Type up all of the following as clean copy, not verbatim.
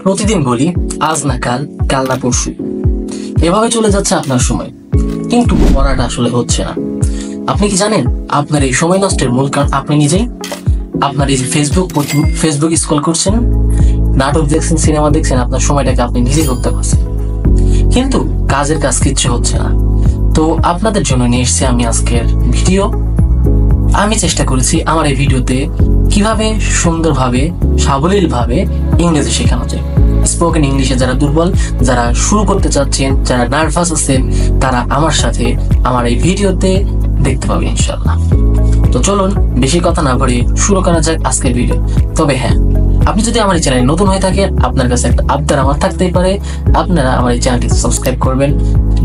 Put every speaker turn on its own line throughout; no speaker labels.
প্রতিদিন বলি আজ না কাল, কাল না পরশু, এভাবে চলে যাচ্ছে আপনার সময়, কিন্তু পড়াটা আসলে হচ্ছে না। আপনি কি জানেন আপনার এই সময় নষ্টের মূল কারণ আপনি নিজেই? আপনার এই যে ফেসবুক স্ক্রল করছেন, নাটক দেখছেন, সিনেমা দেখছেন, আপনার সময়টাকে আপনি নিজেই করতে পারছেন, কিন্তু কাজের কাজ কিচ্ছু হচ্ছে না। তো আপনাদের জন্য নিয়ে এসেছি আমি আজকের ভিডিও। আমি চেষ্টা করেছি আমার এই ভিডিওতে কিভাবে সুন্দরভাবে সাবলীলভাবে ইংরেজি শেখানো যায়। স্পোকেন ইংলিশে যারা দুর্বল, যারা শুরু করতে চাচ্ছেন, যারা নার্ভাস আছেন, তারা আমার সাথে আমার এই ভিডিওতে দেখতে পাবে ইনশাল্লাহ। তো চলুন বেশি কথা না বলে শুরু করা যাক আজকের ভিডিও। তবে হ্যাঁ, আপনি যদি আমার এই চ্যানেলে নতুন হয়ে থাকে, আপনার কাছে একটা আবদার আমার থাকতেই পারে, আপনারা আমার এই চ্যানেলটি সাবস্ক্রাইব করবেন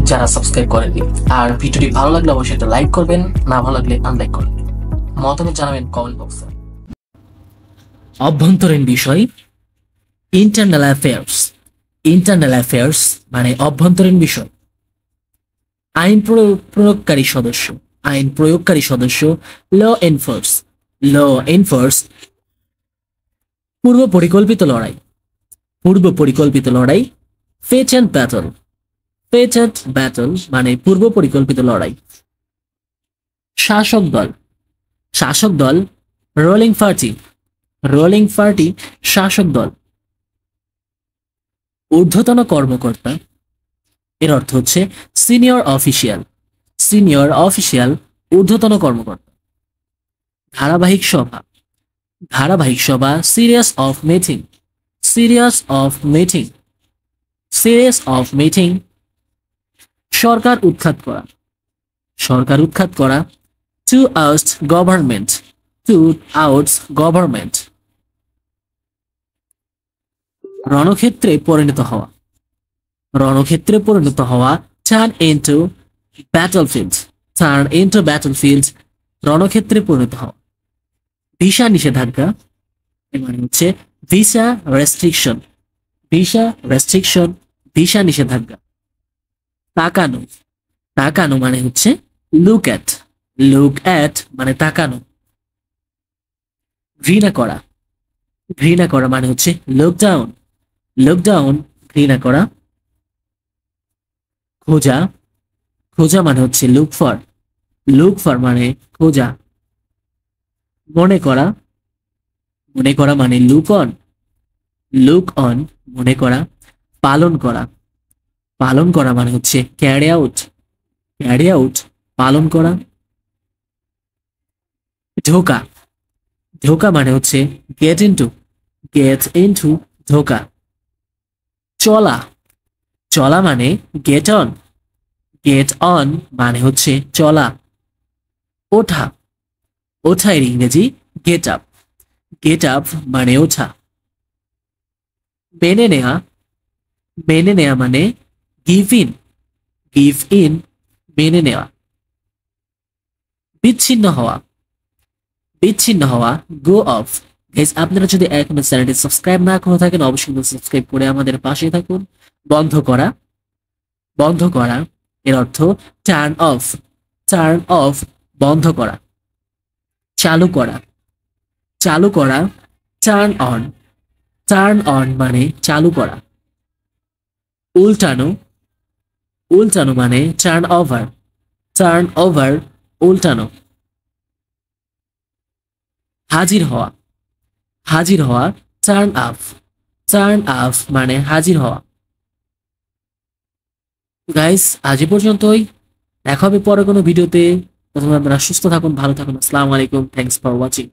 যারা সাবস্ক্রাইব করেননি। আর ভিডিওটি ভালো লাগলে অবশ্যই একটা লাইক করবেন, না ভালো লাগলে আনলাইক করবেন, মতামত জানাবেন কমেন্ট বক্সে।
অভ্যন্তরীণ বিষয়, ইন্টারনাল অ্যাফেয়ার্স। ইন্টারনাল অ্যাফেয়ার্স মানে অভ্যন্তরীণ বিষয়। আইন প্রয়োগকারী সদস্য, আইন প্রয়োগকারী সদস্য, ল এনফোর্স, ল এনফোর্স। পূর্ব পরিকল্পিত লড়াই, পূর্ব পরিকল্পিত লড়াই। Fetch and battle, fetch and battle মানে পূর্ব পরিকল্পিত লড়াই। শাসক দল, শাসক দল। রোলিং পার্টি, রোলিং পার্টি শাসক দল। ঊর্ধ্বতন কর্মকর্তা, এর অর্থ হচ্ছে সিনিয়র অফিসিয়াল, সিনিয়র অফিসিয়াল ঊর্ধ্বতন কর্মকর্তা। ধারাবাহিক সভা, ধারাবাহিক সভা। Series of meeting, series of meeting, series of meeting. সরকার উৎখাত করা, সরকার উৎখাত করা। টু আউস্ট গভর্নমেন্ট, টু আউটস গভর্নমেন্ট। রণক্ষেত্রে পরিণত হওয়া, রণক্ষেত্রে পরিণত হওয়া। Turn into battlefield, turn into battlefield. রণক্ষেত্রে পরিণত হওয়া। ভিসা নিষেধাজ্ঞা, এর মানে হচ্ছে visa restriction, visa restriction, visa নিষেধাজ্ঞা। তাকানো, তাকানো মানে হচ্ছে লুক অ্যাট, লুক অ্যাট মানে তাকানো। ঘৃণা করা, ঘৃণা করা মানে হচ্ছে লুক ডাউন, লুক ডাউন ঘৃণা করা। খোঁজা, খোঁজা মানে হচ্ছে লুক ফর, লুক ফর মানে খোঁজা। মনে করা, মনে করা মানে লুক অন, লুক অন মনে করা। পালন করা, পালন করা মানে হচ্ছে ক্যারি আউট, ক্যারি আউট পালন করা। ঢোকা, ঢোকা মানে হচ্ছে গেট ইনটু, গেট ইনটু ঢোকা। চলা, চলা মানে গেট অন, গেট অন মানে হচ্ছে চলা। ওঠা, ওঠা এর ইংরেজি গেট আপ, গেট আপ মানে ওঠা। মেনে নেয়া, মেনে নেয়া মানে গিভ ইন, গিভ ইন মেনে নেওয়া। বিচ্ছিন্ন হওয়া, বিচ্ছিন্ন হওয়া গো অফ। গাইস, আপনারা যদি এখনো চ্যানেলটি সাবস্ক্রাইব না করে থাকেন অবশ্যই সাবস্ক্রাইব করে আমাদের পাশে থাকুন। বন্ধ করা, বন্ধ করা এর অর্থ টার্ন অফ, টার্ন অফ বন্ধ করা। চালু করা, চালু করা। টার্ন অন, টার্ন অন মানে চালু করা। উল্টানো, উল্টানো মানে টার্ন ওভার, টার্ন ওভার উল্টানো। হাজির হওয়া, হাজির হওয়া। টার্ন আপ, টার্ন আপ মানে হাজির হওয়া। গাইস, আজ পর্যন্তই, দেখা হবে পরে কোনো ভিডিওতে। প্রথমে আপনারা সুস্থ থাকুন, ভালো থাকুন। আসসালামু আলাইকুম, থ্যাংকস ফর ওয়াচিং।